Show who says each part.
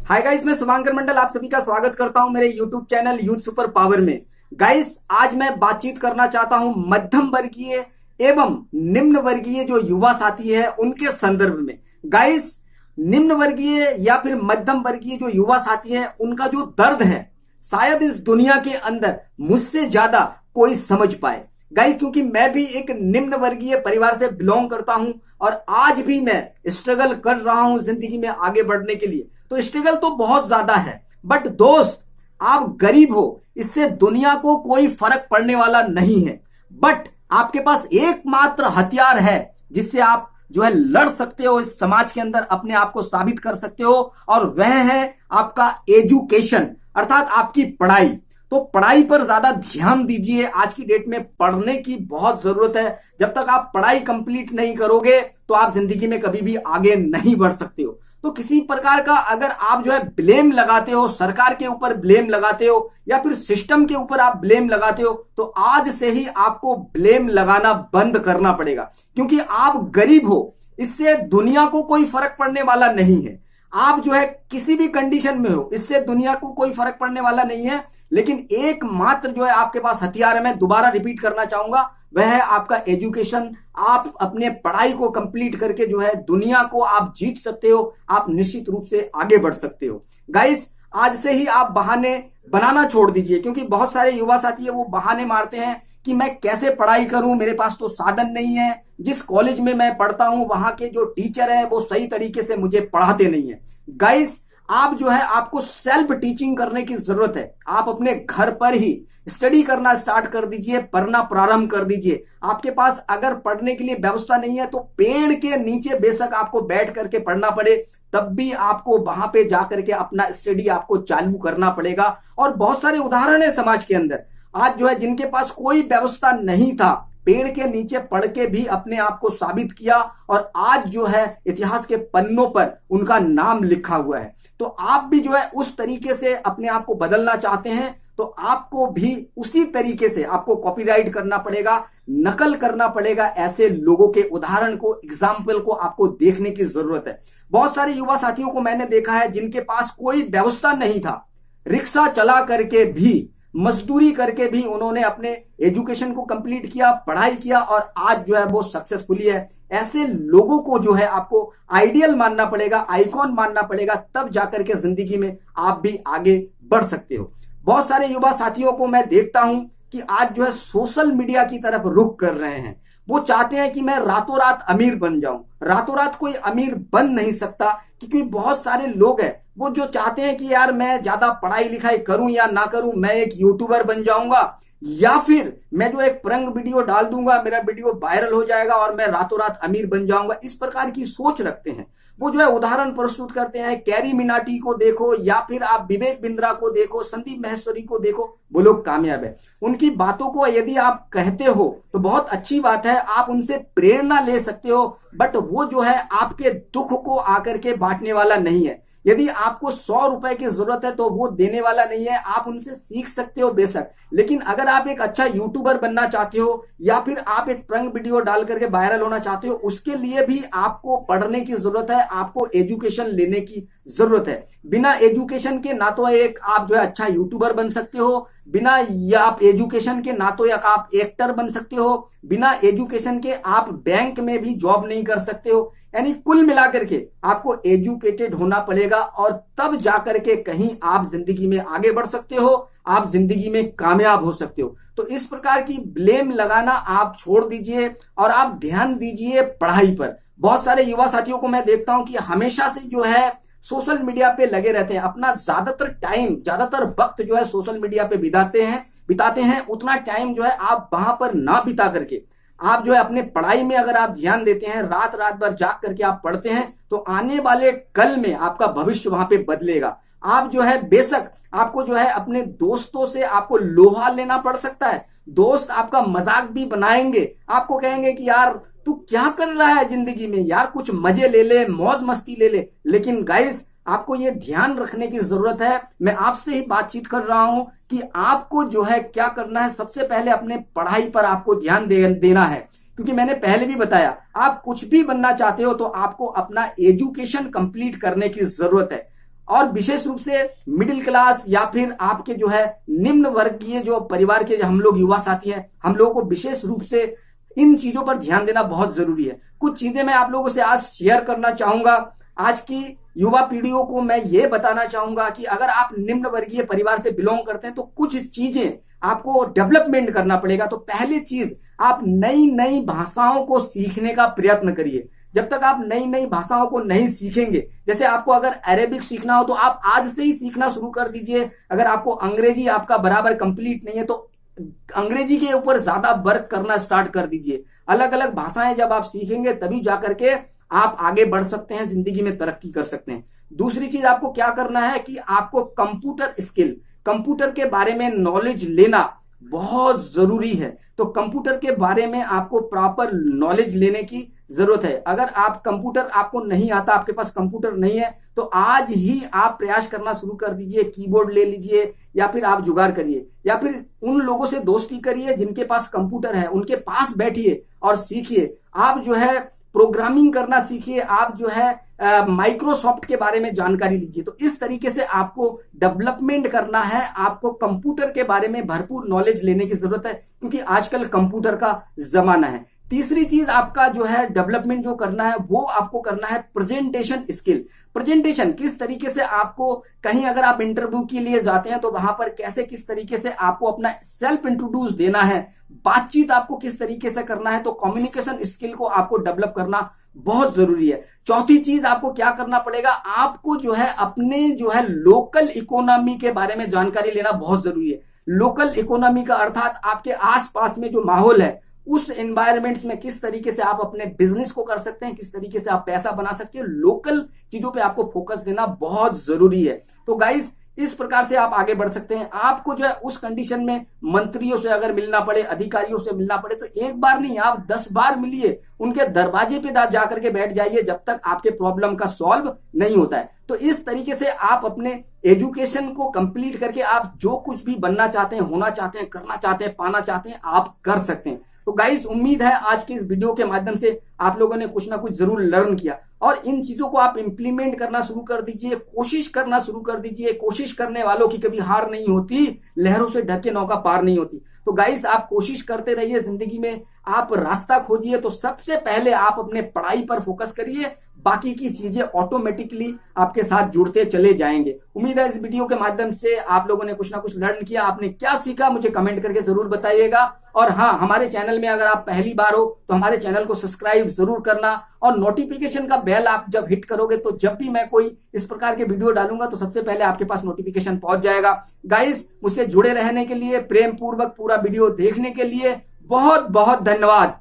Speaker 1: Hi guys, मैं शुभांकर मंडल आप सभी का स्वागत करता हूं मेरे YouTube channel youth super power में। गाइस, आज मैं बातचीत करना चाहता हूं मध्यम वर्गीय एवं निम्न वर्गीय जो युवा साथी है उनके संदर्भ में। गाइस, निम्न वर्गीय या फिर मध्यम वर्गीय जो युवा साथी है उनका जो दर्द है शायद इस दुनिया के अंदर मुझसे ज्यादा कोई समझ पाए। गाइस, क्योंकि मैं भी एक निम्न वर्गीय परिवार से बिलोंग करता हूं और आज भी मैं स्ट्रगल कर रहा हूं जिंदगी में आगे बढ़ने के लिए। तो स्ट्रगल तो बहुत ज्यादा है, बट दोस्त आप गरीब हो इससे दुनिया को कोई फर्क पड़ने वाला नहीं है। बट आपके पास एकमात्र हथियार है जिससे आप जो है लड़ सकते हो, इस समाज के अंदर अपने आप को साबित कर सकते हो, और वह है आपका एजुकेशन अर्थात आपकी पढ़ाई। तो पढ़ाई पर ज्यादा ध्यान दीजिए। आज की डेट में पढ़ने की बहुत जरूरत है। जब तक आप पढ़ाई कंप्लीट नहीं करोगे तो आप जिंदगी में कभी भी आगे नहीं बढ़ सकते हो। तो किसी प्रकार का अगर आप जो है ब्लेम लगाते हो, सरकार के ऊपर ब्लेम लगाते हो या फिर सिस्टम के ऊपर आप ब्लेम लगाते हो, तो आज से ही आपको ब्लेम लगाना बंद करना पड़ेगा। क्योंकि आप गरीब हो इससे दुनिया को कोई फर्क पड़ने वाला नहीं है। आप जो है किसी भी कंडीशन में हो इससे दुनिया को कोई फर्क पड़ने वाला नहीं है। लेकिन एकमात्र जो है आपके पास हथियार है, मैं दोबारा रिपीट करना चाहूंगा, वह है आपका एजुकेशन। आप अपने पढ़ाई को कंप्लीट करके जो है दुनिया को आप जीत सकते हो, आप निश्चित रूप से आगे बढ़ सकते हो। गाइस, आज से ही आप बहाने बनाना छोड़ दीजिए, क्योंकि बहुत सारे युवा साथी है वो बहाने मारते हैं कि मैं कैसे पढ़ाई करूं, मेरे पास तो साधन नहीं है, जिस कॉलेज में मैं पढ़ता हूं वहां के जो टीचर है वो सही तरीके से मुझे पढ़ाते नहीं है। गाइस, आप जो है आपको सेल्फ टीचिंग करने की जरूरत है। आप अपने घर पर ही स्टडी करना स्टार्ट कर दीजिए, पढ़ना प्रारंभ कर दीजिए। आपके पास अगर पढ़ने के लिए व्यवस्था नहीं है तो पेड़ के नीचे बेशक आपको बैठ करके पढ़ना पड़े, तब भी आपको वहां पे जाकर के अपना स्टडी आपको चालू करना पड़ेगा। और बहुत सारे उदाहरण है समाज के अंदर आज जो है जिनके पास कोई व्यवस्था नहीं था, पेड़ के नीचे पढ़ के भी अपने आप को साबित किया और आज जो है इतिहास के पन्नों पर उनका नाम लिखा हुआ है। तो आप भी जो है उस तरीके से अपने आप को बदलना चाहते हैं तो आपको भी उसी तरीके से आपको कॉपीराइट करना पड़ेगा, नकल करना पड़ेगा। ऐसे लोगों के उदाहरण को, एग्जाम्पल को आपको देखने की जरूरत है। बहुत सारे युवा साथियों को मैंने देखा है जिनके पास कोई व्यवस्था नहीं था, रिक्शा चला करके भी, मजदूरी करके भी उन्होंने अपने एजुकेशन को कंप्लीट किया, पढ़ाई किया और आज जो है वो सक्सेसफुली है। ऐसे लोगों को जो है आपको आइडियल मानना पड़ेगा, आइकॉन मानना पड़ेगा, तब जाकर के जिंदगी में आप भी आगे बढ़ सकते हो। बहुत सारे युवा साथियों को मैं देखता हूं कि आज जो है सोशल मीडिया की तरफ रुख कर रहे हैं। वो चाहते हैं कि मैं रातों रात अमीर बन जाऊं। रातों रात कोई अमीर बन नहीं सकता, क्योंकि बहुत सारे लोग हैं वो जो चाहते हैं कि यार मैं ज्यादा पढ़ाई लिखाई करूं या ना करूं, मैं एक यूट्यूबर बन जाऊंगा या फिर मैं जो एक प्रंग वीडियो डाल दूंगा, मेरा वीडियो वायरल हो जाएगा और मैं रातों रात अमीर बन जाऊंगा। इस प्रकार की सोच रखते हैं। वो जो है उदाहरण प्रस्तुत करते हैं। कैरी मिनाटी को देखो या फिर आप विवेक बिंद्रा को देखो, संदीप माहेश्वरी को देखो, वो लोग कामयाब है। उनकी बातों को यदि आप कहते हो तो बहुत अच्छी बात है, आप उनसे प्रेरणा ले सकते हो, बट वो जो है आपके दुख को आकर के बांटने वाला नहीं है। यदि आपको 100 रुपए की जरूरत है तो वो देने वाला नहीं है। आप उनसे सीख सकते हो बेशक, लेकिन अगर आप एक अच्छा यूट्यूबर बनना चाहते हो या फिर आप एक प्रंग वीडियो डाल करके वायरल होना चाहते हो, उसके लिए भी आपको पढ़ने की जरूरत है, आपको एजुकेशन लेने की जरूरत है। बिना एजुकेशन के ना तो एक आप जो है अच्छा यूट्यूबर बन सकते हो, बिना या आप एजुकेशन के ना तो एक आप एक्टर बन सकते हो, बिना एजुकेशन के आप बैंक में भी जॉब नहीं कर सकते हो। यानी कुल मिलाकर के आपको एजुकेटेड होना पड़ेगा और तब जाकर के कहीं आप जिंदगी में आगे बढ़ सकते हो, आप जिंदगी में कामयाब हो सकते हो। तो इस प्रकार की ब्लेम लगाना आप छोड़ दीजिए और आप ध्यान दीजिए पढ़ाई पर। बहुत सारे युवा साथियों को मैं देखता हूं कि हमेशा से जो है सोशल मीडिया पे लगे रहते हैं, अपना ज्यादातर टाइम, ज्यादातर वक्त जो है सोशल मीडिया पे बिताते हैं। उतना टाइम जो है आप वहां पर ना बिता करके आप जो है अपने पढ़ाई में अगर आप ध्यान देते हैं, रात रात भर जाग करके आप पढ़ते हैं, तो आने वाले कल में आपका भविष्य वहां पे बदलेगा। आप जो है बेशक आपको जो है अपने दोस्तों से आपको लोहा लेना पड़ सकता है। दोस्त आपका मजाक भी बनाएंगे, आपको कहेंगे कि यार तू क्या कर रहा है जिंदगी में, यार कुछ मजे ले ले, मौज मस्ती ले ले। लेकिन गाइस, आपको ये ध्यान रखने की जरूरत है, मैं आपसे ही बातचीत कर रहा हूं कि आपको जो है क्या करना है। सबसे पहले अपने पढ़ाई पर आपको ध्यान देना है, क्योंकि मैंने पहले भी बताया आप कुछ भी बनना चाहते हो तो आपको अपना एजुकेशन कंप्लीट करने की जरूरत है। और विशेष रूप से मिडिल क्लास या फिर आपके जो है निम्न वर्गीय जो परिवार के हम लोग युवा साथी हैं, हम लोगों को विशेष रूप से इन चीजों पर ध्यान देना बहुत जरूरी है। कुछ चीजें मैं आप लोगों से आज शेयर करना चाहूंगा। आज की युवा पीढ़ियों को मैं ये बताना चाहूंगा कि अगर आप निम्न वर्गीय परिवार से बिलोंग करते हैं तो कुछ चीजें आपको डेवलपमेंट करना पड़ेगा। तो पहली चीज, आप नई नई भाषाओं को सीखने का प्रयत्न करिए। जब तक आप नई नई भाषाओं को नहीं सीखेंगे, जैसे आपको अगर अरेबिक सीखना हो तो आप आज से ही सीखना शुरू कर दीजिए। अगर आपको अंग्रेजी आपका बराबर कंप्लीट नहीं है तो अंग्रेजी के ऊपर ज्यादा वर्क करना स्टार्ट कर दीजिए। अलग अलग भाषाएं जब आप सीखेंगे तभी जाकर के आप आगे बढ़ सकते हैं, जिंदगी में तरक्की कर सकते हैं। दूसरी चीज आपको क्या करना है कि आपको कंप्यूटर स्किल, कंप्यूटर के बारे में नॉलेज लेना बहुत जरूरी है। तो कंप्यूटर के बारे में आपको प्रॉपर नॉलेज लेने की जरूरत है। अगर आप कंप्यूटर आपको नहीं आता, आपके पास कंप्यूटर नहीं है, तो आज ही आप प्रयास करना शुरू कर दीजिए। कीबोर्ड ले लीजिए या फिर आप जुगाड़ करिए या फिर उन लोगों से दोस्ती करिए जिनके पास कंप्यूटर है, उनके पास बैठिए और सीखिए। आप जो है प्रोग्रामिंग करना सीखिए, आप जो है माइक्रोसॉफ्ट के बारे में जानकारी लीजिए। तो इस तरीके से आपको डेवलपमेंट करना है, आपको कंप्यूटर के बारे में भरपूर नॉलेज लेने की जरूरत है, क्योंकि आजकल कंप्यूटर का जमाना है। तीसरी चीज आपका जो है डेवलपमेंट जो करना है वो आपको करना है प्रेजेंटेशन स्किल। प्रेजेंटेशन किस तरीके से आपको, कहीं अगर आप इंटरव्यू के लिए जाते हैं तो वहां पर कैसे किस तरीके से आपको अपना सेल्फ इंट्रोड्यूस देना है, बातचीत आपको किस तरीके से करना है। तो कम्युनिकेशन स्किल को आपको डेवलप करना बहुत जरूरी है। चौथी चीज आपको क्या करना पड़ेगा, आपको जो है अपने जो है लोकल इकोनॉमी के बारे में जानकारी लेना बहुत जरूरी है। लोकल इकोनॉमी का अर्थात आपके आसपास में जो माहौल है उस एनवायरमेंट्स में किस तरीके से आप अपने बिजनेस को कर सकते हैं, किस तरीके से आप पैसा बना सकते हैं। लोकल चीजों पे आपको फोकस देना बहुत जरूरी है। तो गाइस इस प्रकार से आप आगे बढ़ सकते हैं। आपको जो है उस कंडीशन में मंत्रियों से अगर मिलना पड़े, अधिकारियों से मिलना पड़े, तो एक बार नहीं आप 10 बार मिलिए, उनके दरवाजे पे जाकर के बैठ जाइए जब तक आपके प्रॉब्लम का सॉल्व नहीं होता है। तो इस तरीके से आप अपने एजुकेशन को कंप्लीट करके आप जो कुछ भी बनना चाहते हैं, होना चाहते हैं, करना चाहते हैं, पाना चाहते हैं, आप कर सकते हैं। तो गाइस उम्मीद है आज की इस वीडियो के माध्यम से आप लोगों ने कुछ ना कुछ जरूर लर्न किया और इन चीजों को आप इंप्लीमेंट करना शुरू कर दीजिए, कोशिश करना शुरू कर दीजिए। कोशिश करने वालों की कभी हार नहीं होती, लहरों से ढके नौका पार नहीं होती। तो गाइस आप कोशिश करते रहिए, जिंदगी में आप रास्ता खोजिए। तो सबसे पहले आप अपने पढ़ाई पर फोकस करिए, बाकी की चीजें ऑटोमेटिकली आपके साथ जुड़ते चले जाएंगे। उम्मीद है इस वीडियो के माध्यम से आप लोगों ने कुछ ना कुछ लर्न किया। आपने क्या सीखा मुझे कमेंट करके जरूर बताइएगा। और हाँ, हमारे चैनल में अगर आप पहली बार हो तो हमारे चैनल को सब्सक्राइब जरूर करना और नोटिफिकेशन का बेल आप जब हिट करोगे तो जब भी मैं कोई इस प्रकार के वीडियो डालूंगा तो सबसे पहले आपके पास नोटिफिकेशन पहुंच जाएगा। गाइस मुझसे जुड़े रहने के लिए, प्रेम पूर्वक पूरा वीडियो देखने के लिए बहुत बहुत धन्यवाद।